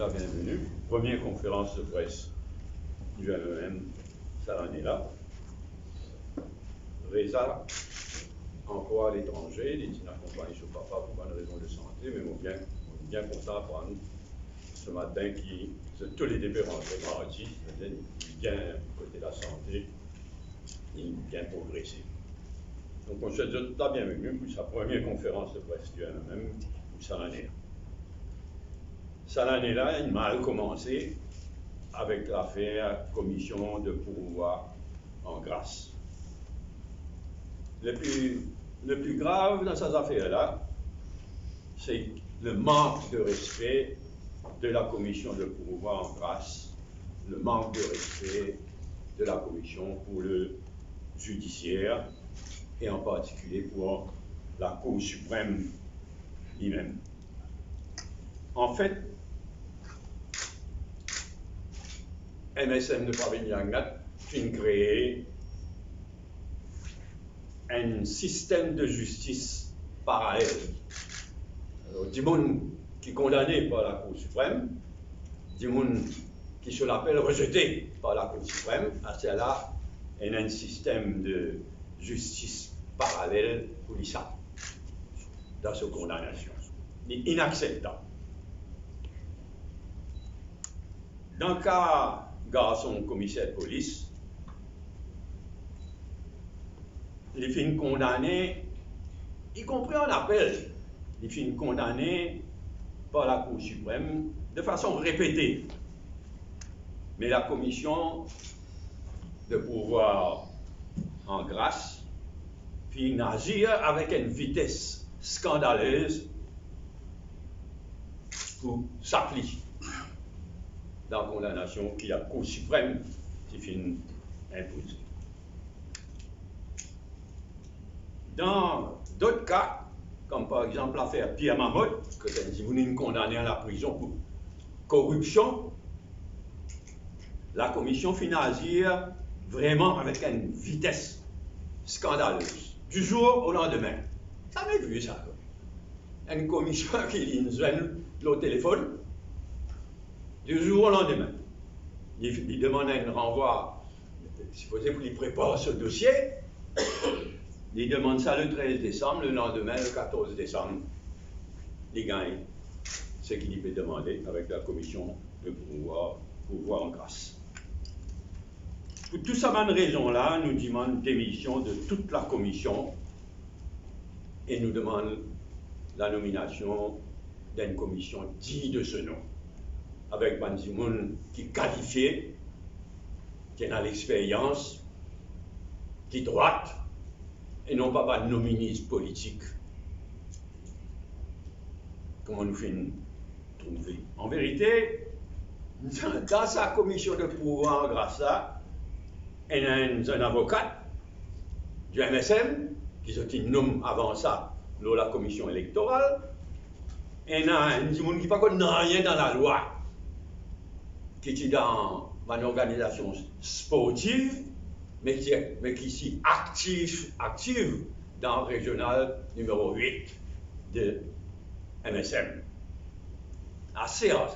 la bienvenue. Première conférence de presse du MEM, ça en est là. Reza, encore à l'étranger, il est accompagné sur papa pour une raison de santé, mais on est bien content pour nous ce matin qui, tous les différents mardi, bien côté de la santé, il bien progressé. Donc on se donne la bienvenue pour sa première conférence de presse du MEM, pour ça en est là. Ça l'année là, il m'a commencé avec l'affaire commission de pourvoi en grâce. Le plus grave dans ces affaires-là, c'est le manque de respect de la commission de pourvoi en grâce, le manque de respect de la commission pour le judiciaire et en particulier pour la Cour suprême lui-même. En fait, MSM de Pravin-Jagnat a créé un système de justice parallèle. Alors, du monde qui est condamné par la Cour suprême, du monde qui se l'appelle rejeté par la Cour suprême, à cela, il y a un système de justice parallèle pour ça, dans cette condamnation. C'est inacceptable. Dans le cas garçon commissaire de police, les filles condamnées, y compris en appel, les filles condamnées par la Cour suprême de façon répétée. Mais la commission de pouvoir en grâce fit agir avec une vitesse scandaleuse pour s'appliquer dans la condamnation qui la Cour suprême qui finit imposée. Dans d'autres cas, comme par exemple l'affaire Pierre Mamotte, que vous êtes condamné à la prison pour corruption, la commission financière vraiment avec une vitesse scandaleuse, du jour au lendemain. Ça m'est vu ça. Une commission qui nous donne le téléphone, du jour au lendemain. Il demande un renvoi, supposé qu'il prépare ce dossier. Il demande ça le 13 décembre, le lendemain, le 14 décembre. Il gagne ce qu'il peut demander avec la commission de pouvoir en grâce. Pour toute cette bonne raison-là, nous demandons démission de toute la commission et nous demandons la nomination d'une commission digne de ce nom, avec Banzimoun qui est qualifié, qui a l'expérience, qui est droite, et non pas de nominisme politique. Comment nous fait trouver? En vérité, dans sa commission de pouvoir en grâce à, il y a un avocat du MSM, qui se nomme avant ça dans la commission électorale, et il y a un qui ne connaît rien dans la loi, qui est dans une organisation sportive, mais qui est active dans le régional numéro 8 de MSM. Assez rare.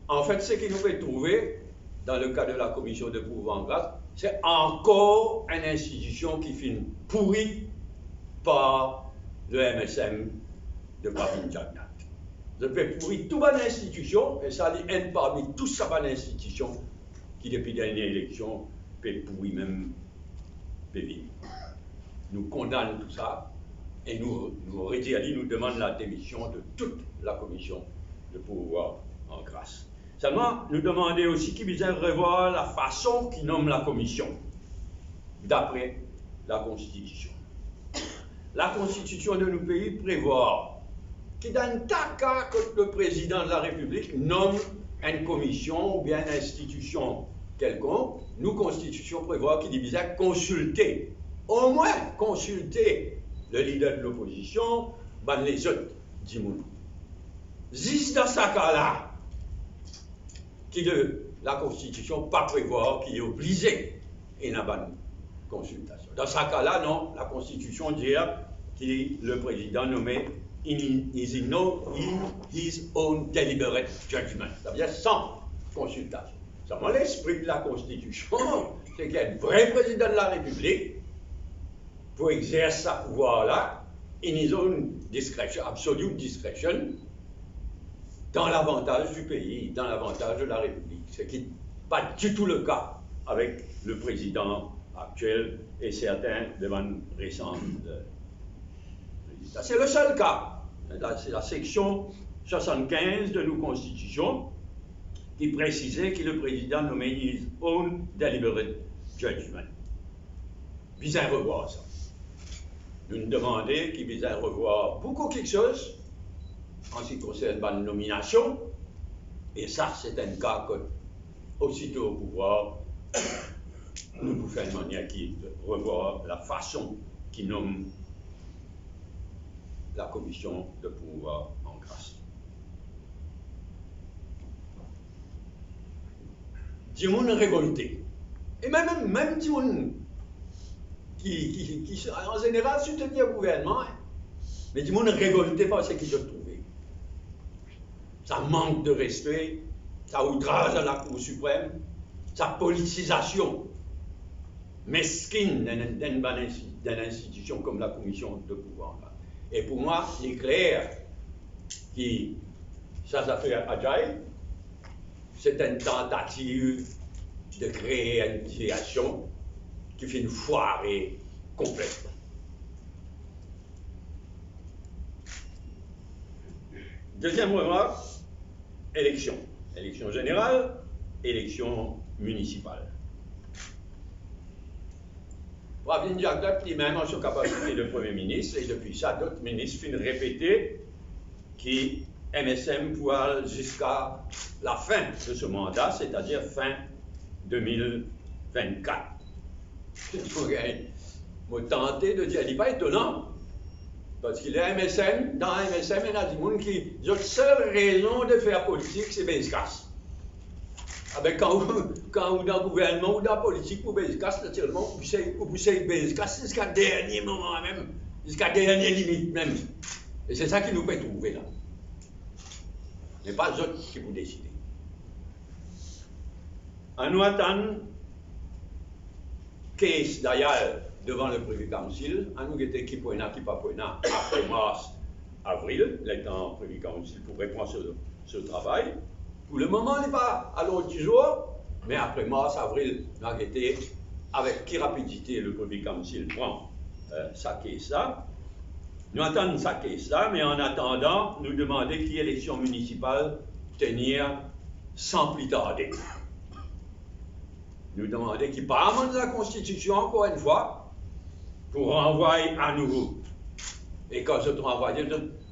En fait, ce qui nous fait trouver, dans le cas de la commission de pouvoir en grâce, c'est encore une institution qui finit pourrie par le MSM de Pravin-Jagnat. Je fais pourrir toute bonne institution, et ça dit une parmi toutes ces bonnes institutions qui, depuis la dernière élection, peut pourrir même pays. Nous condamnons tout ça, et nous demandons la démission de toute la commission de pouvoir en grâce. Seulement, nous demandons aussi qu'il puisse revoir la façon qu'ils nomment la commission, d'après la Constitution. La Constitution de nos pays prévoit que dans tout cas que le président de la République nomme une commission ou bien une institution quelconque, nous, Constitution prévoit qu'il puisse consulter, au moins consulter le leader de l'opposition, ben les autres, dis-moi. Juste dans ce cas-là, la Constitution pas prévoir qu'il est obligé et n'a pas de consultation. Dans ce cas-là, non, la Constitution dit que le président nommé his own deliberate judgment. Ça veut dire sans consultation. Seulement l'esprit de la Constitution, c'est qu'il y a un vrai président de la République pour exercer ce pouvoir-là, in his own discretion, absolute discretion, dans l'avantage du pays, dans l'avantage de la République. Ce qui n'est pas du tout le cas avec le président actuel et certains demandes récentes de résultats. C'est le seul cas. C'est la section 75 de nos constitutions qui précisait que le président nommait his own deliberate judgment. Vise à revoir ça. Nous nous demandons qu'il vise à revoir beaucoup quelque chose en ce qui concerne la nomination, et ça, c'est un cas que, aussitôt au pouvoir, nous pouvons faire une manière qui revoir la façon qu'il nomme la commission de pouvoir en grâce. Du monde révolté, et même du monde qui en général soutenir le gouvernement, mais du monde révolté par ce qu'ils ont trouvé. Ça manque de respect, ça outrage à la Cour suprême, sa politisation mesquine d'une institution comme la commission de pouvoir. Et pour moi, il est clair que cette affaire Adjaye, c'est une tentative de créer une situation qui fait une foirée complètement. Deuxième remarque, élection. Élection générale, élection municipale. Pravin Jagdap lui-même en sa capacité de Premier ministre, et depuis ça, d'autres ministres finissent répéter que MSM pourra jusqu'à la fin de ce mandat, c'est-à-dire fin 2024. Je me tentais de dire, il n'est pas étonnant, parce qu'il est MSM, dans MSM, il y a des gens qui ont la seule raison de faire politique, c'est Bezkas. Avec quand vous dans le gouvernement ou dans la politique, vous Bezkas, naturellement, vous poussez Bezkas jusqu'à dernier moment même, jusqu'à dernière limite même. Et c'est ça qui nous fait trouver là. Mais pas eux autres qui vous décidez. En nous attendant, case d'ailleurs devant le Privy Council, en nous était qui poina, qui pas poina, après mars, avril, l'étant Privy Council pour répondre ce travail. Pour le moment, il n'est pas à l'ordre du jour, mais après mars, avril, nous avons été avec quelle rapidité le Privy Council prend sa case là. Nous attendons sa case là, mais en attendant, nous demandons qui élection municipale tenir sans plus tarder. Nous demandons qu'il parle de la Constitution encore une fois pour renvoyer à nouveau. Et quand je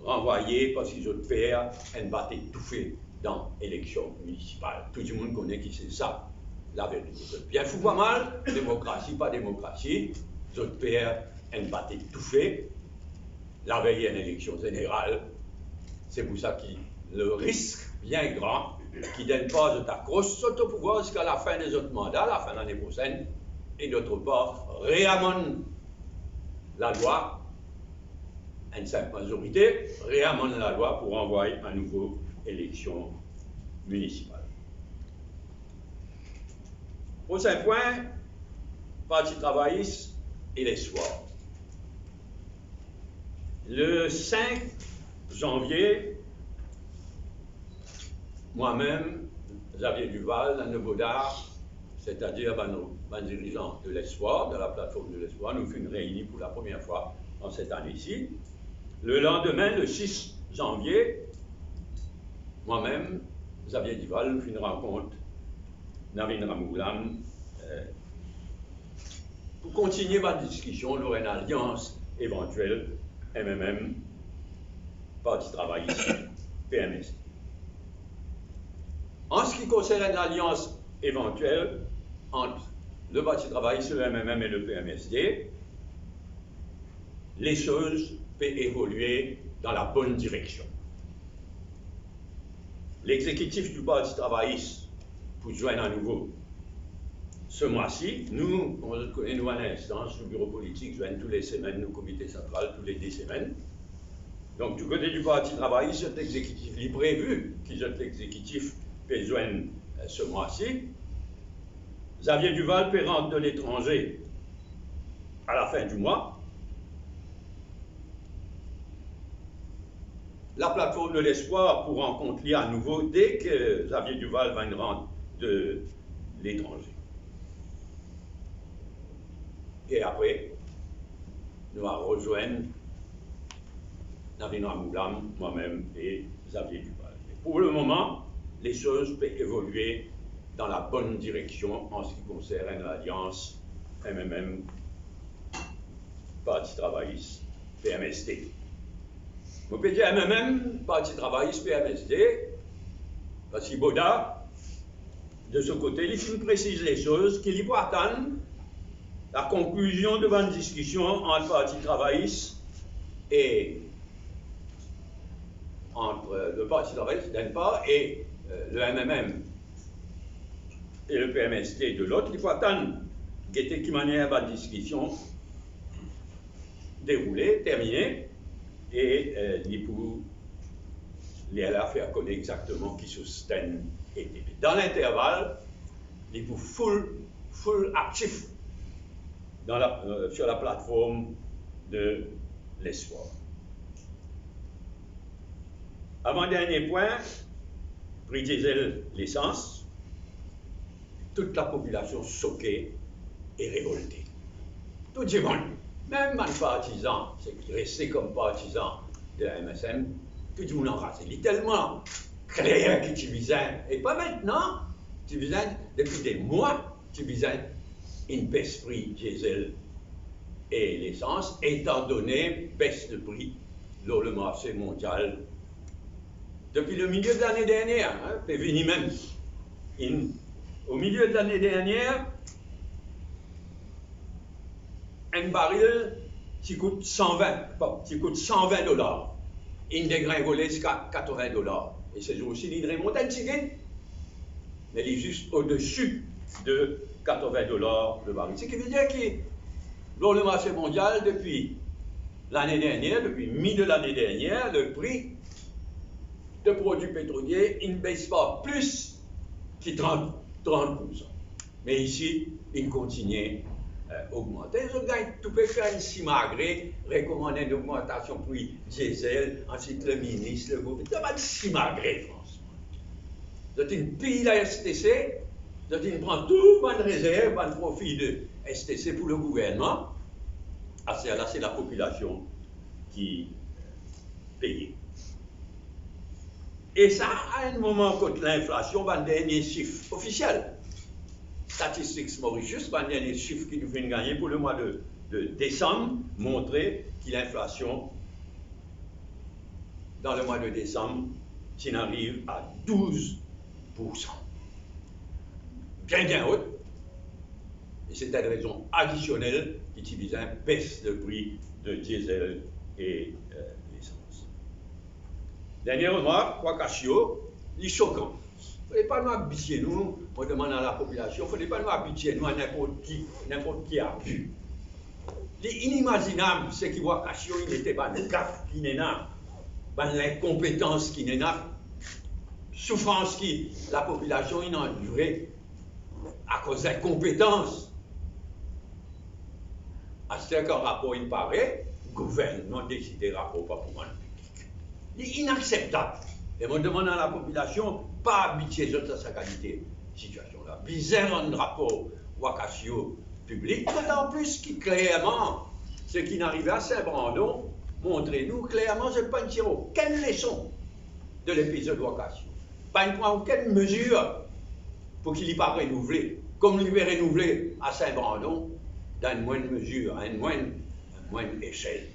renvoyer parce qu'ils ont fait un bataille étouffée dans l'élection municipale. Tout le monde connaît qui c'est ça, la vérité. Bien fou pas mal, démocratie, pas démocratie, ils ont fait un bataille étouffée, la veille à l'élection générale. C'est pour ça que le risque bien grand qui ne donne pas de ta grosse au pouvoir jusqu'à la fin des autres mandats, la fin de l'année prochaine, et d'autre part, réamène la loi, une simple majorité, réamène la loi pour envoyer à nouveau élection municipale. Prochain point, Parti travailliste et les soirs. Le 5 janvier, moi-même, Xavier Duval, Anne Baudard, c'est-à-dire les dirigeants de l'Espoir, de la plateforme de l'Espoir, nous fûmes réunis pour la première fois en cette année-ci. Le lendemain, le 6 janvier, moi-même, Xavier Duval, nous fîmes une rencontre, Navin Ramoulam, pour continuer ma discussion sur une alliance éventuelle MMM, Parti travailliste, PMS. En ce qui concerne l'alliance éventuelle entre le Parti travailliste, le MMM et le PMSD, les choses peuvent évoluer dans la bonne direction. L'exécutif du Parti travailliste, pour joindre à nouveau ce mois-ci, nous, on connaît nous à l'instance, le bureau politique joigne toutes les semaines, le comité central, tous les 2 semaines. Donc, du côté du Parti travailliste, cet exécutif est prévu, qui est l'exécutif besoin ce mois-ci. Xavier Duval rentre de l'étranger à la fin du mois. La plateforme de l'espoir pour rencontrer à nouveau dès que Xavier Duval va rentrer de l'étranger. Et après, nous allons rejoindre Navina Moulam, moi-même et Xavier Duval. Et pour le moment, les choses peuvent évoluer dans la bonne direction en ce qui concerne l'alliance MMM, Parti travailliste, PMSD. Je peux dire MMM, Parti travailliste, PMSD, parce que Boda, de ce côté, il précise les choses qu'il faut attendre la conclusion de la discussion entre Parti travailliste et entre le Parti travailliste d'une part et le MMM et le PMSD de l'autre. Il faut attendre qui manière la discussion déroulée, terminée, et il faut les faire connaître exactement qui soutiennent. Dans l'intervalle, il faut full actif sur la plateforme de l'espoir. Avant-dernier point, prix diesel, l'essence, toute la population choquée et révoltée. Tout le monde, même les partisans, ceux qui restaient comme partisans de la MSM, tout le monde enragé. Il est tellement clair que tu visais, et pas maintenant, tu visais depuis des mois, tu visais une baisse de prix diesel et l'essence, étant donné baisse de prix dans le marché mondial depuis le milieu de l'année dernière, c'est fini même. Au milieu de l'année dernière, un baril qui coûte 120 $. Il dégringolait jusqu'à 80 $. Et c'est aussi il remonte un petit peu, mais il est juste au-dessus de 80 $ le baril. Ce qui veut dire que dans le marché mondial, depuis l'année dernière, depuis mi de l'année dernière, le prix de produits pétroliers, il ne baisse pas plus que 30%. Mais ici, il continue à augmenter. Je gagne tout peut faire ici malgré recommander une augmentation prix diesel, ensuite le ministre, le gouvernement, ça va si malgré, franchement. C'est une pile à STC, c'est prend tout bonne réserve, bon profit de STC pour le gouvernement. Ah, là, c'est la population qui paye. Et ça, à un moment, quand l'inflation va dernier chiffre officiel. Statistics Mauritius, le dernier chiffre qui nous vient gagner pour le mois de décembre, montrer que l'inflation, dans le mois de décembre, s'il arrive à 12%. Bien haute. Et c'est une raison additionnelle qui utilise une baisse de prix de diesel et l'essence. Dernière remarque, Wakashio, il est choquant. Il ne faut pas nous habituer, nous, on demande à la population, il ne faut pas nous habituer, nous, à n'importe qui a vu. Il est inimaginable ce qui Wakashio, il n'était pas de gaffe qui n'est là, pas l'incompétence qui n'est là, souffrance qui la population a endurée à cause d'incompétence. À ce qu'un rapport, il paraît, le gouvernement décide des rapports pas pour moi. Il est inacceptable. Et on demande à la population pas habituer à sa qualité de situation-là. Bizarre un rapport Wakashio public, d'autant plus qui clairement, ce qui n'arrive à Saint-Brandon, montrez-nous clairement, je ne pas tirer aucune leçon de l'épisode Wakashio. Pas une aucune mesure pour qu'il n'y pas renouvelé, comme il est renouvelé à Saint-Brandon, dans une moindre mesure, à une moindre échelle.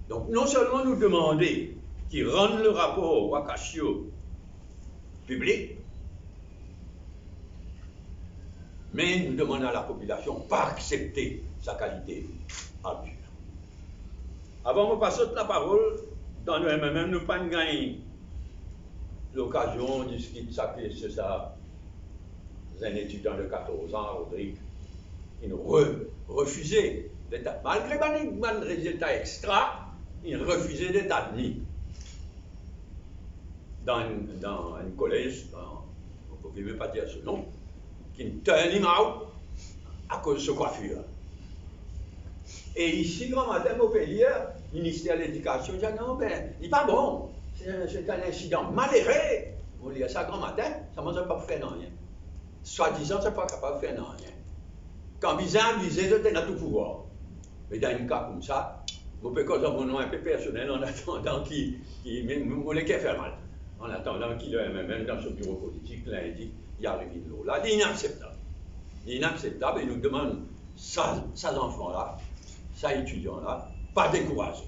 Donc non seulement nous demander qu'ils rendent le rapport Wakashio public, mais nous demandons à la population de ne pas accepter sa qualité à vue. Avant de passer la parole, dans le MMM, nous n'avons pas gagné l'occasion de discuter de ça, c'est ça. Un étudiant de 14 ans, Rodrigue, il refusait d'être, malgré le résultat extra, il refusait d'être admis dans un collège, on ne peut même pas dire ce nom, qui me turn out à cause de sa coiffure. Et ici, grand matin, Montpellier, ministère de l'Éducation, dit non, ben, il n'est pas bon. C'est un incident malheureux. On dit ça grand matin, ça ne m'a pas faire rien. Soi-disant, ça n'est pas capable de faire rien. Quand bizarre, disait, je dans tout pouvoir. Mais dans un cas comme ça, on peut causer mon nom un peu personnel en attendant qu'il me faire mal. En attendant qu'il ait même dans ce bureau politique, lundi, il arrive une loi. Là, c'est inacceptable. Inacceptable et nous demande ça enfants-là, ça étudiants-là, pas décourager.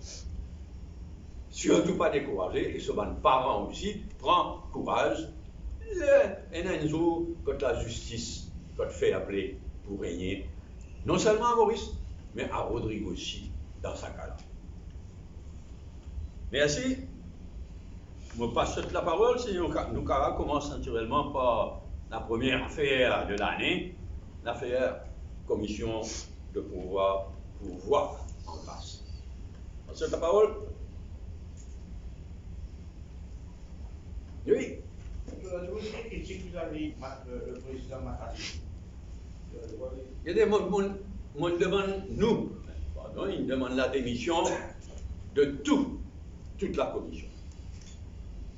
Surtout pas décourager, et ce parents aussi, prend courage. Et un jour, quand la justice, quand fait appeler pour régner, non seulement à Maurice, mais à Rodrigue aussi, dans sa cas-là. Merci. Je passe la parole, si nous commence naturellement par la première affaire de l'année, l'affaire commission de pouvoir en grâce. Passe la parole. Oui. Je vous ai critiqué que vous avez le président Matati. Il y a des gens qui demandent, ils demandent la démission de toute la commission.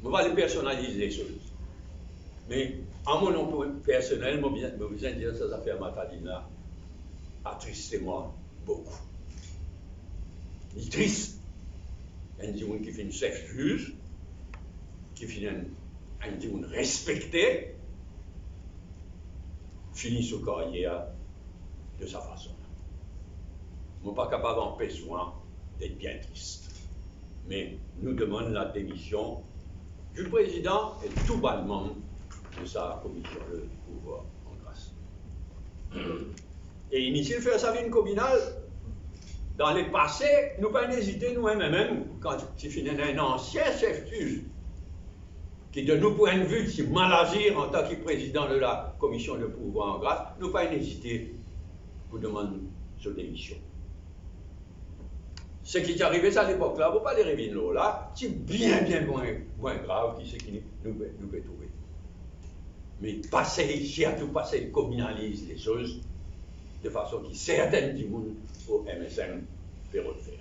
On va les personnaliser les choses. Mais en mon nom personnel, je vous dire que ces affaires Matadina attristent moi beaucoup. Il est triste. Il y a des gens qui finissent chef juge, qui finissent respecté, finit sa carrière de sa façon. Je ne suis pas capable d'empêcher d'être bien triste. Mais nous demandons la démission du président et tout le monde de sa commission de pouvoir en grâce. Et initier de faire sa vie communale, dans les passés, nous pas hésité nous-mêmes, quand il finit un ancien chef juge, qui de nos points de vue, si mal agir en tant que président de la commission de pouvoir en grâce, nous pas hésité pour demander sa démission. Ce qui est arrivé à l'époque-là, il ne faut pas les révéler là, c'est bien moins grave que ce qui nous peut trouver. Mais passer, surtout passer, communalise les choses de façon que certaines du monde au MSM fait refaire.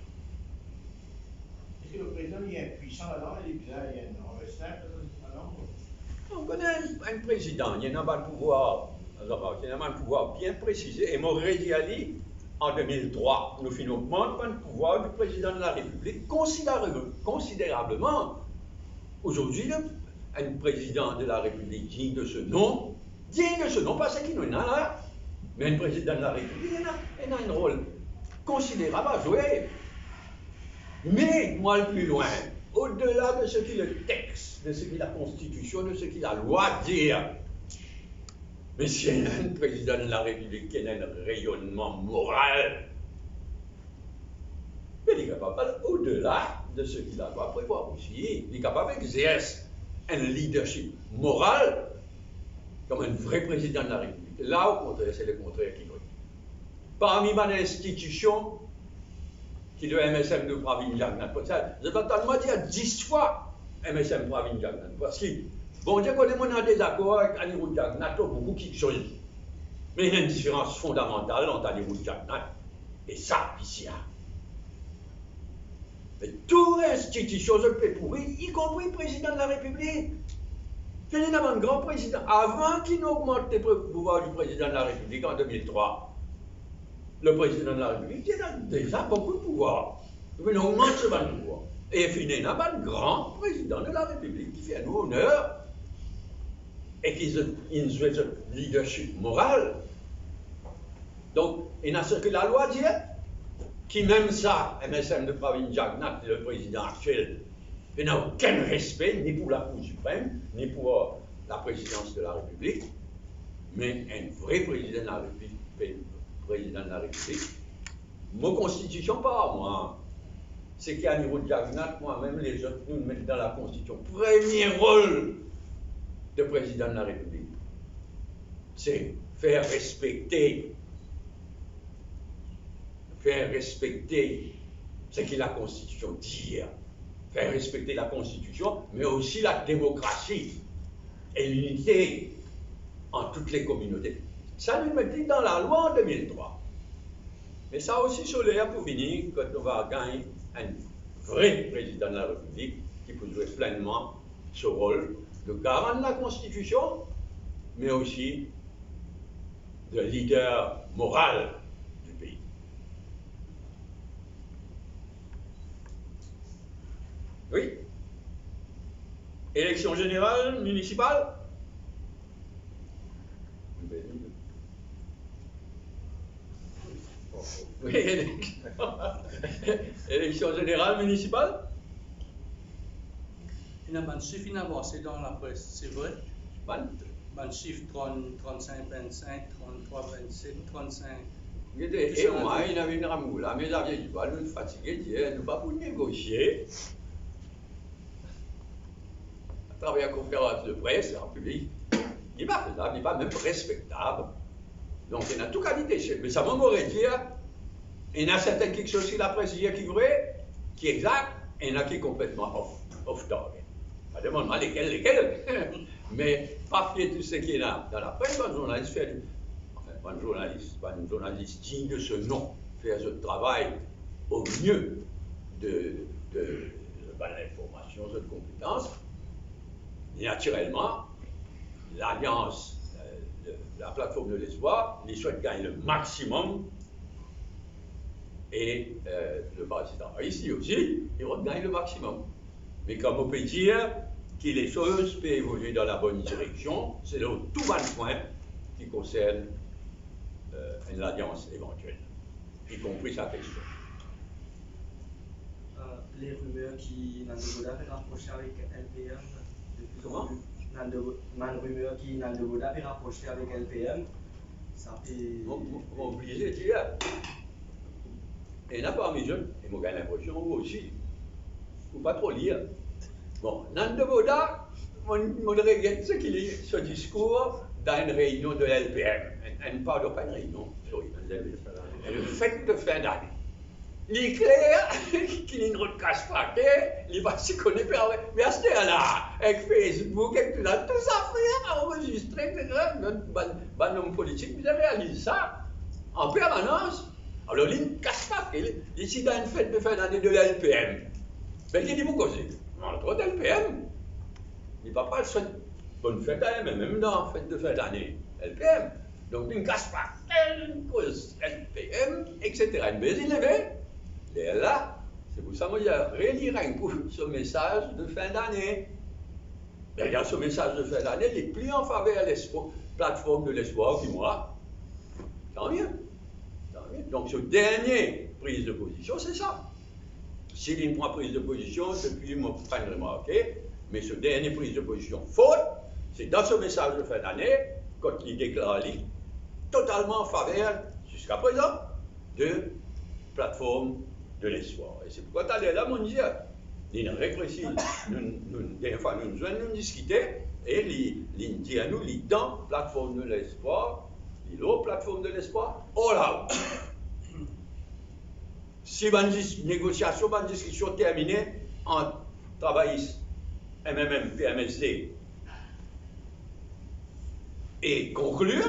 Est-ce que le président il est puissant là-dedans, il est simple on connaît un président, il n'a pas le pouvoir, bien précisé, et Maurice Ali, en 2003, nous finissons augmenter le pouvoir du président de la République considérablement. Aujourd'hui, un président de la République digne de ce nom, parce qu'il en a là, mais un président de la République, il a un rôle considérable à jouer. Mais, moi, le plus loin, au-delà de ce qu'est le texte, de ce qu'est la Constitution, de ce qu'est la loi dire, mais s'il y a un président de la République qui a un rayonnement moral, mais il est capable, au-delà de ce qu'il a loi prévoir aussi, il est capable d'exercer un leadership moral comme un vrai président de la République. Là, au contraire, c'est le contraire qui doit. Parmi mes institutions, qui est le MSM de Pravin Jagnat, je vais entendre dire 10 fois MSM Pravin Jagnat, parce que, bon Dieu, qu'on est en désaccord avec Anirudh Jagnat, beaucoup de choses. Mais il y a une différence fondamentale entre Anirudh Jagnat et ça, ici. Mais toute institution se peut pourrir, y compris le président de la République. Fini d'avoir un grand président, avant qu'il n'augmente les pouvoirs du président de la République en 2003. Le président de la République il a déjà beaucoup de pouvoir. Il augmente ce pouvoir. Et il finit d'avoir un grand président de la République qui fait un honneur et qui joue ce leadership moral. Donc, il n'a ce que la loi dit, qui même ça, MSM de Pravin Jagnat, le président actuel, il n'a aucun respect ni pour la Cour suprême, ni pour la présidence de la République, mais un vrai président de la République, Mon constitution, pas moi, c'est qu'il y a un niveau de Jagnat, moi-même, les autres nous mettent dans la constitution. Premier rôle de président de la République, c'est faire respecter ce que la Constitution dit, faire respecter la Constitution, mais aussi la démocratie et l'unité en toutes les communautés. Ça nous mettait dans la loi en 2003. Mais ça aussi solaire pour finir, quand on va gagner un vrai président de la République qui peut jouer pleinement ce rôle de garant de la Constitution, mais aussi de leader moral du pays. Oui. Élection générale, municipale. Oui, élection générale, municipale. Il y a un chiffre avancé dans la presse, c'est vrai. Un chiffre 35, 25, 33, 27, 35. Et moi, il y avait une ramoule, là, mais j'avais dit, nous fatigués, nous pas pour négocier. À travers la conférence de presse en public, il n'est pas faisable, il n'est pas même respectable. Donc, il y a tout qualité. Mais ça m'aurait dit, il y en a certaines quelque chose qui la presse dit qui est vrai, qui est exact, et il y en a qui est complètement off-target. Je me demande lesquels. Mais pas fier tout ce qu'il y a dans la presse, un journaliste fait un journaliste digne de ce nom, faire ce travail au mieux de l'information, de compétences. Et naturellement, l'Alliance, la plateforme de l'espoir, les souhaite gagner le maximum. Et le Parti travailliste ici aussi, ils vont gagner le maximum. Mais comme on peut dire que les choses peuvent évoluer dans la bonne direction, c'est là tout bas de point qui concerne une alliance éventuelle, y compris sa question. Les rumeurs qui Nando est rapproché avec LPM. Comment? Une rumeur qui Nando est rapproché avec LPM. Ça fait. On obligé de dire. Et il n'y a pas parmi jeunes, et moi j'ai l'impression, vous aussi, vous pas trop lire. Bon, Nando Boda, mon regrette ce qu'il est, ce discours dans une réunion de l'LPM. Elle ne parle pas de réunion, une fête de fin d'année. Il est clair qu'il ne cache pas, il va se connaître, mais à ce là avec Facebook, avec tout ça fait enregistrer, un homme politique, vous avez réalisé ça en permanence. Alors, il ne cache pas qu'il est dans une fête de fin d'année de l'LPM. Mais il dit, vous causez, entre autres LPM. Il ne va pas souhaiter bonne fête à elle, même dans la fête de fin d'année LPM. Donc, il ne cache pas quelle cause LPM, etc. Mais il est là, c'est pour ça que je vais relire un coup ce message de fin d'année. D'ailleurs, ce message de fin d'année, il est plus en faveur de la plateforme de l'espoir que moi. Tant mieux. Donc, ce dernier prise de position, c'est ça. S'il y a une prise de position, depuis, je ne pas remarquer, mais ce dernier prise de position faute, c'est dans ce message de fin d'année, quand il déclare totalement en faveur, jusqu'à présent, de plateforme de l'espoir. Et c'est pourquoi tu es là, mon Dieu. Il y a une rétrécie. Des fois, nous discuter, et il dit à nous, dans plateforme de l'espoir, l'autre plateforme de l'espoir, all out. Si une négociation, une discussion terminée entre travaillistes, MMM, PMSD, et conclure,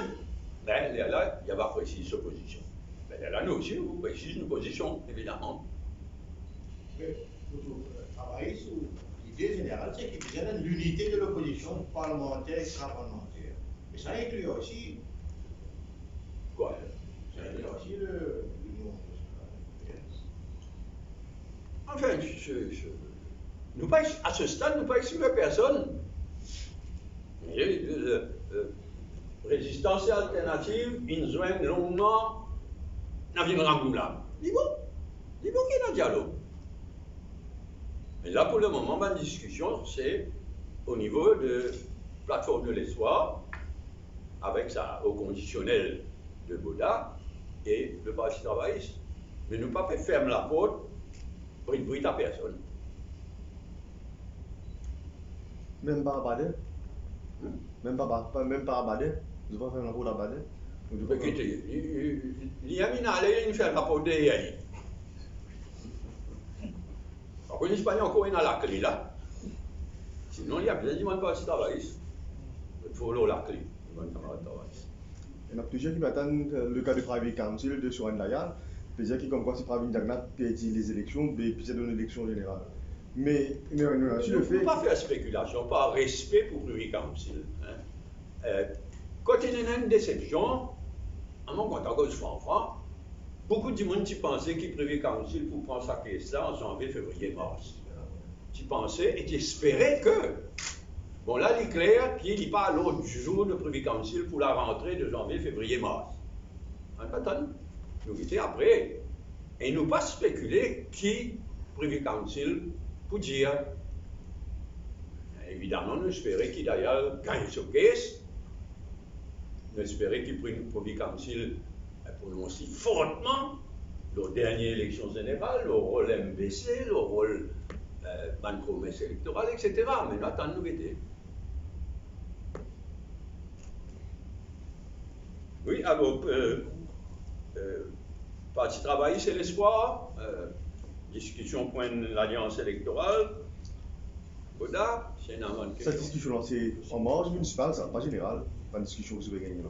ben là, il y a pas précisé sa position. Ben là, nous aussi, nous précisons nos positions, évidemment. Mais pour travaillistes, l'idée générale, c'est qu'il y a l'unité de l'opposition parlementaire et extra-parlementaire. Mais ça inclut aussi. Quoi? Ça inclut aussi l'union. Enfin, nous pas, à ce stade, nous ne pas exclure personne. Résistance et alternative, ils joignent longuement dans une rangoula. Dis bon qu'il y a un dialogue. Mais là, pour le moment, ma discussion, c'est au niveau de plateforme de l'espoir, avec ça au conditionnel de Boda et le Parti travailliste. Mais nous ne pas fermer la porte pour une bruit à personne. Même pas à Baden. Même pas à Baden. Nous ne pouvons pas faire la porte à Baden. Écoutez, il y a une allée, il fait la porte de Yali. Par contre, l'Espagne encore une à la clé là. Sinon, il y a bien du monde pas qui travaille. Il faut la clé. Il y en a plusieurs qui m'attendent le cas de Private Council de Soran Layan, plusieurs qui comme quoi si Pravin Jagnat perdit les élections, puis c'est dans l'élection générale. Mais sur Il le ne fait. faut pas faire spéculation, pas respect pour Privy Council. Quand il y a une déception, à mon compte, encore franc, beaucoup de monde qui pensaient que Privy Council pour prendre sa caisse là en janvier, février, mars. Qui pensaient et qui espéraient que. Bon, là, il est clair qu'il n'est pas à l'autre jour de Privy Council pour la rentrée de janvier, février, mars. Attends, nous étions après. Et nous pas spéculer qui Privy Council pour dire. Évidemment, nous espérions qu'il d'ailleurs gagne ce caisse. Nous espérions qu'il Privy Council prononce fortement lors dernière élection générale, le rôle MBC, le rôle ban promesse électorale, etc. Mais nous attendons nous guetter. Oui, alors, parti travail, c'est l'espoir. Discussion point de l'alliance électorale. Goda, c'est une amende. Cette discussion-là, c'est en marge municipale, ça, pas général. Pas une discussion que vous avez gagnée là.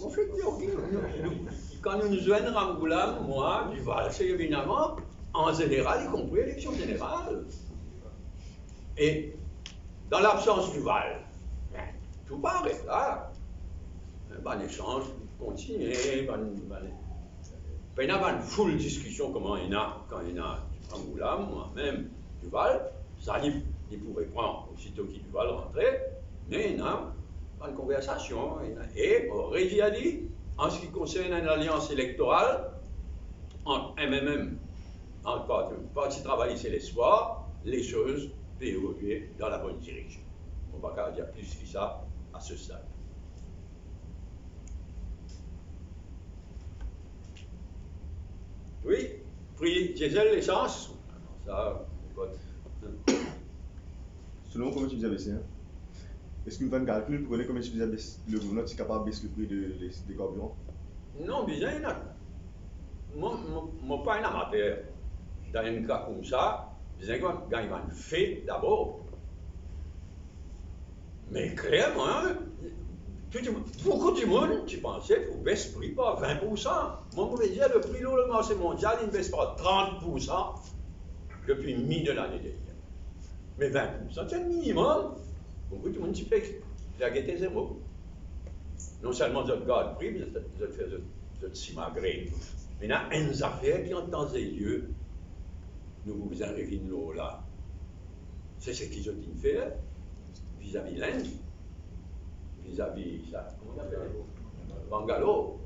On fait quand nous nous joignons à Angoulême, moi, Duval, c'est évidemment, en général, y compris l'élection générale. Et dans l'absence du Val, tout part est là. Un échange continue, il y a une full discussion comment il y a quand il y a Angoulême, moi-même, Duval, ça il pourrait prendre aussitôt qu'il Duval rentrer, mais il y a une conversation. Et Régi a dit, en ce qui concerne une alliance électorale, entre MMM, entre Parti travailliste et l'espoir, les choses peuvent évoluer dans la bonne direction. On ne va pas dire plus que ça à ce stade. Oui, prix diesel, l'essence. Ça, Selon comment tu vous baissé, hein? Est-ce que vous faites un calcul pour connaître combien tu vous le gouvernement est capable de baisser le prix des carburants? Non, bien, moi, pas un amateur. Dans un cas comme ça, bien, quand il va le faire d'abord. Mais clairement, beaucoup de monde qui pensait qu'il baisse le prix par 20%. Moi, je veux dire, le prix de marché mondial, il ne baisse pas 30% depuis mi de l'année dernière. Mais 20%, c'est le minimum. Beaucoup de monde qui fait la gaieté zéro. Non seulement je garde le prix, mais je fais si malgré. Mais il y a une affaire qui, en temps et lieu, nous vous arrivons nous là. C'est ce qu'ils ont fait vis-à-vis de l'Inde, vis-à-vis ça, comment on appelle Bangalo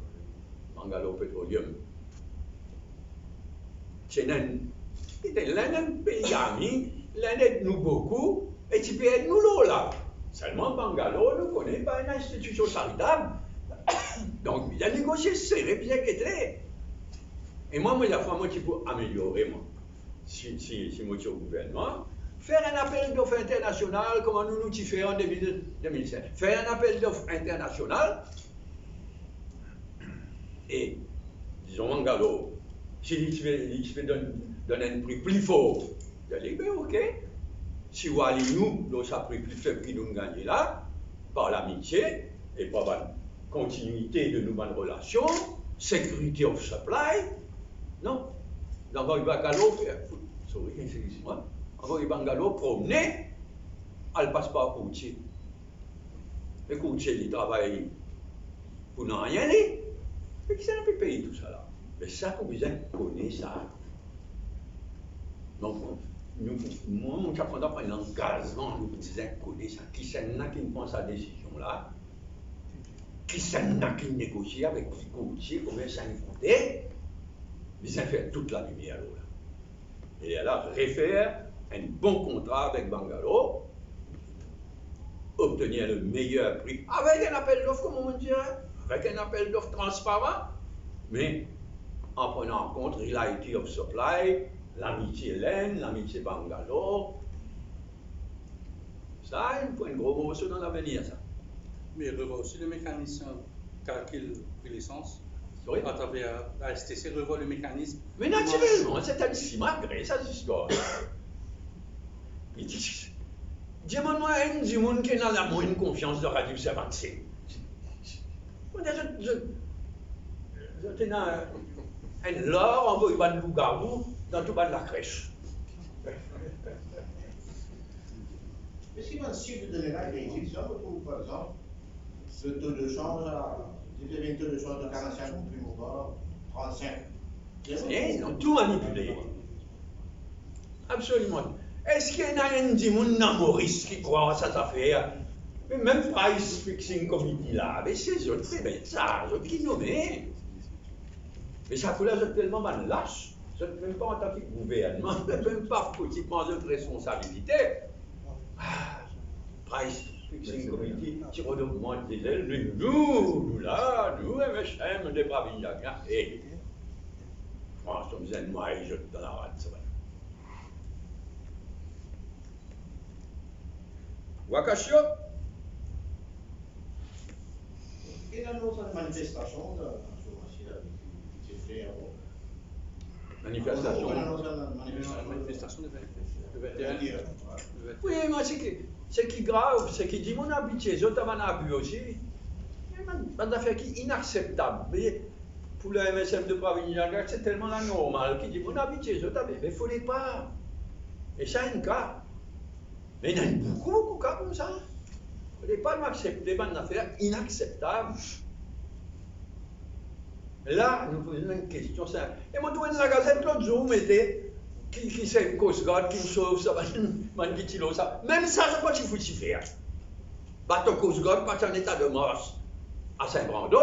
Petroleum. C'est l'un pays ami, l'un aide nous beaucoup, et tu peux aider nous là. Seulement Bangalo ne connaît pas une institution charitable. Donc, il a négocié serré, bien qu'être. Et moi, la fois, moi, tu peux améliorer, moi, si moi, je suis au gouvernement, faire un appel d'offres international, comme nous nous faisons en 2005. Faire un appel d'offres international, et, disons, Bangalo, s'il se donner un prix plus fort, il dit, ben, ok. Si vous allez nous, ça prix plus faible que nous gagnons là, par l'amitié et par la continuité de nos bonnes relations, sécurité of supply, non. Donc, il va Bangalo promener, elle passe par Coutier. Et Coutier, il travaille pour n'en rien aller. Et qui s'en a pu payer tout ça là? Mais ça, qu'on vous connaît ça. Donc, moi, mon chapeau prend un engagement, nous disons connaît ça. Qui s'en a qui prend sa décision là? Qui s'en a qui négocie avec Coutier, combien ça nous coûtait? Ils ont fait toute la lumière là. Et elle a réfère un bon contrat avec Bangalo, obtenir le meilleur prix, avec un appel d'offres, comme on dirait, avec un appel d'offres transparent, mais en prenant en compte Reality of Supply, l'amitié Laine, l'amitié Bangalo. Ça, il faut un gros morceau dans l'avenir, ça. Mais il y aura aussi le mécanisme calcul de licence. Oui. à travers la STC, revoir le mécanisme. Mais naturellement, c'est un si malgré ça, c'est histoire. Dis-moi, un du monde qui a la moindre confiance de Radio Servanté. Je tenais un lore, on va y loup-garou dans tout bas de la crèche. Mais si on cible de la crédit, si on retrouve par exemple le taux de change, il y avait un taux de change de 45 plus bas, 35. Ils ont tout manipulé. Absolument. Est-ce qu'il y en a un monde dans Maurice qui croit à cette affaire? Mais même Price Fixing Committee là, mais c'est eux qui fait ça, eux qui nomment. Mais ça coule tellement mal lâche, même pas en tant que gouvernement, même pas politiquement de responsabilité. Price Fixing Committee, qui redemande des ailes, nous là, nous, MHM, des Bravindaga, et France, on faisait moi et je dans la rate, c'est vrai. Wakashio? Et dans notre manifestation, c'est fait avant. Manifestation. Manifestation de 21. Oui, mais c'est qui grave, c'est qui dit mon habitué, je t'avais un abus aussi. C'est une affaire qui est inacceptable. Mais pour le MSM de Pravignac, c'est tellement la normale qui dit mon habitué, je t'avais, mais il ne faut les pas. Et ça, c'est un cas. Mais il y en a beaucoup de cas comme ça. Il ne faut pas m'accepter, c'est une affaire inacceptable. Là, nous posons une question simple. Et moi, dans la gazette, l'autre jour, mettez qui c'est Coast Guard, qui me sauve, ça va, ça. Même ça, c'est pas ce qu'il faut s'y faire. Bateau Coast Guard, pas en état de mort à Saint-Brando.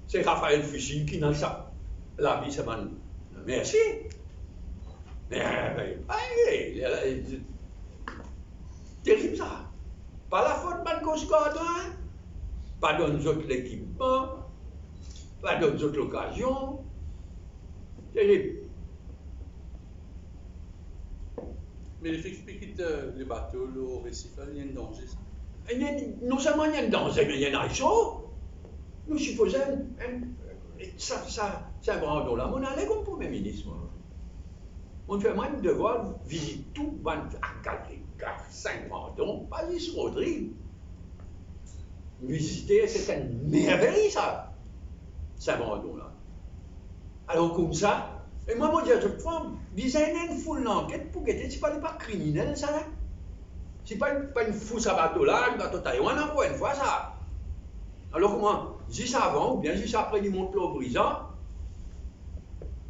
C'est Raphaël Fuchsin qui n'a ça. La vie, c'est man. Merci. Mais, terrible ça. Pas la faute de Coast Guard, hein? Pas dans nous autres l'équipement, pas dans d'autres occasions. Terrible. Mais les filles qui quittent les bateaux, au récif, il y a un danger, ça. Non seulement il y a un danger, mais il y en a chaud. Nous supposons, ça, c'est un brandon là. On allait comme Premier ministre. On fait moins de devoir visiter tout, à 4, 5 brandons, pas juste Rodrigue. Visiter, c'est une merveille ça, c'est un brandon là. Alors comme ça, et moi, je dis, je prends, viser une foule d'enquête pour guetter, c'est pas criminel, ça, là. C'est pas une foule à bateau là, un bateau Taïwan, encore une fois, ça. Alors, comment, juste avant, ou bien juste après, ils montent l'eau brisant,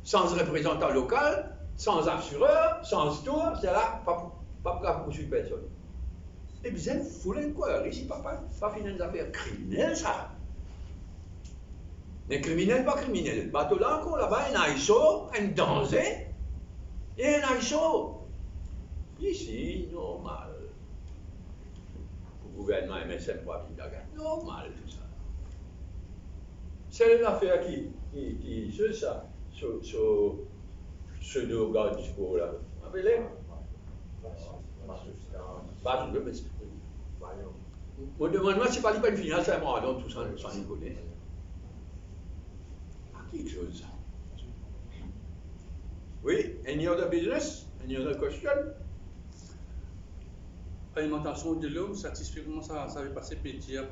sans représentant local, sans assureur, sans tout, c'est là, pas pour poursuivre personne. Et bien, une foule, quoi, ici, pas finir des affaires criminelles, ça. Mais criminel, pas criminel. Bateau là, encore là-bas, un ISO, un danger, et un ISO. Ici, normal. Pour le gouvernement MSM, normal tout ça. C'est l'affaire qui c'est ça, ce deux gars du sport là. Appelez-les. Moi, demande-moi si pas une finale, c'est un brandon, tout ça, sans y connaître. Quelque chose. Oui, any other business? Any other question? Alimentation de l'eau, satisfaitement, ça avait passé pétir.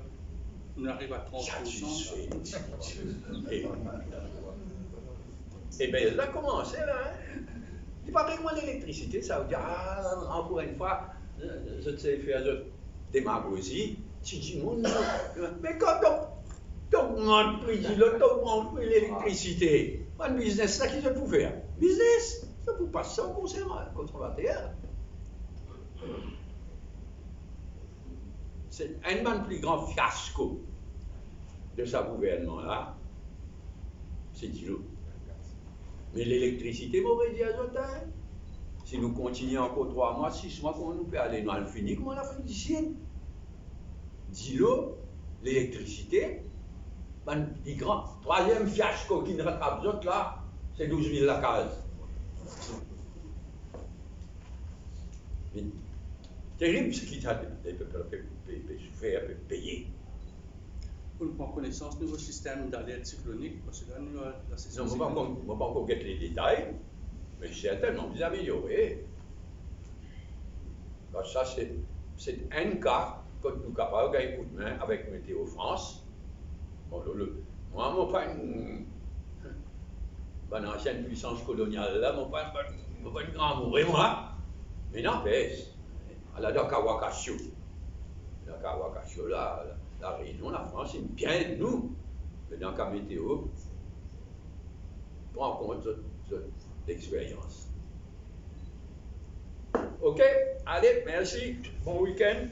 On arrive à 30%. Eh bien, ça a commencé là. Il paraît que moi, l'électricité, ça veut dire, encore une fois, je sais faire de démagogie. Tu dis, mais quand t'augmentes le prix de l'eau, t'augmentes le prix de l'électricité. Un business, c'est ça qui se peut faire. Business, ça ne peut pas ça au conservateur. C'est un des plus grands fiasco de ce gouvernement-là, c'est Dilo. Mais l'électricité, m'aurait dit à Zotin, si nous continuons encore 3 mois, 6 mois, comment nous peut aller dans le fini, comment on a fait d'ici? Dilo, l'électricité, le grand troisième fiasco qui ne rattrape d'autres là, c'est 12 000 la case. Terrible ce qui t'a souffert, payer. On prend connaissance du nouveau système d'alerte cyclonique, parce que là, nous, la saison Non, on ne va pas encore guetter les détails, mais certainement bien amélioré. Parce que ça, c'est un cas que nous sommes capables de gagner coup de main avec Météo France. Bon, moi, je pas une ancienne puissance coloniale, là, je pas une grande mourir, moi. Mais n'empêche, à la Dakawakasio, la Réunion, la France, c'est bien nous. Mais dans la météo, prend en compte l'expérience. Ok, allez, merci, bon week-end.